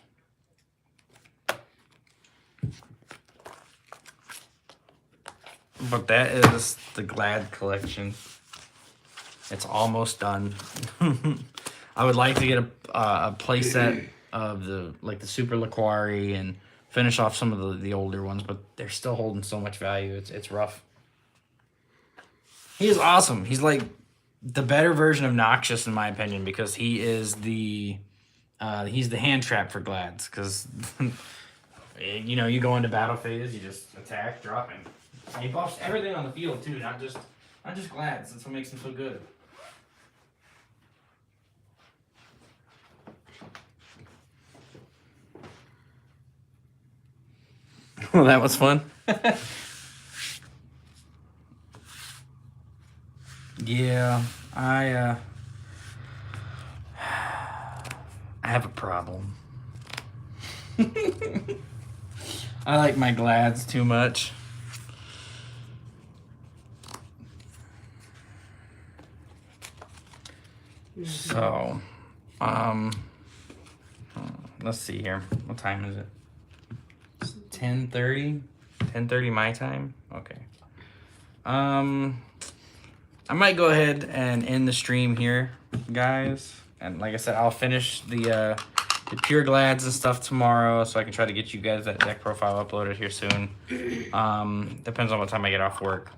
But that is the Glad collection. It's almost done. I would like to get a playset of the Super Laquari and finish off some of the older ones, but they're still holding so much value. It's rough. He is awesome. He's like the better version of Noxious in my opinion because he is he's the hand trap for Glads because you go into battle phase, you just attack, drop him. And he buffs everything on the field too, not just I'm just glad. That's what makes them so good. Well, that was fun. Yeah, I have a problem. I like my Glads too much. So, let's see here. What time is it? 10:30? 10:30 my time? Okay. I might go ahead and end the stream here, guys. And like I said, I'll finish the Pure Glads and stuff tomorrow, so I can try to get you guys that deck profile uploaded here soon. Depends on what time I get off work.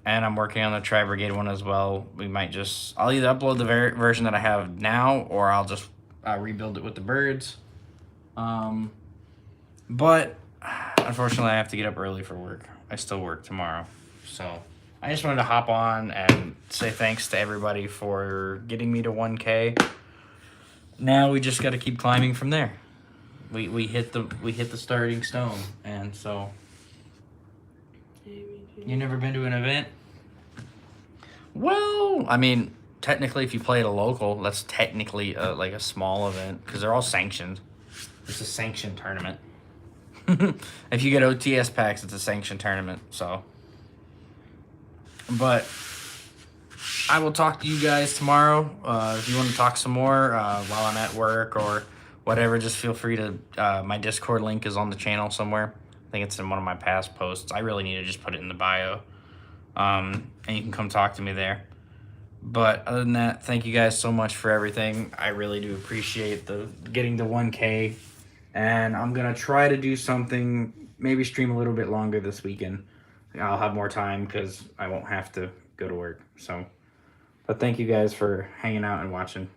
And I'm working on the Tri Brigade one as well. I'll either upload the version that I have now, or I'll just rebuild it with the birds. But unfortunately, I have to get up early for work. I still work tomorrow. So I just wanted to hop on and say thanks to everybody for getting me to 1K. Now we just got to keep climbing from there. We hit the starting stone, and so. You never been to an event? Well, I mean, technically, if you play at a local, that's technically like a small event because they're all sanctioned. It's a sanctioned tournament. If you get OTS packs, it's a sanctioned tournament. So, but I will talk to you guys tomorrow. If you want to talk some more while I'm at work or whatever, just feel free to. My Discord link is on the channel somewhere. I think it's in one of my past posts. I really need to just put it in the bio. And you can come talk to me there. But other than that, thank you guys so much for everything. I really do appreciate getting the 1K. And I'm going to try to do something, maybe stream a little bit longer this weekend. I'll have more time because I won't have to go to work. So, but thank you guys for hanging out and watching.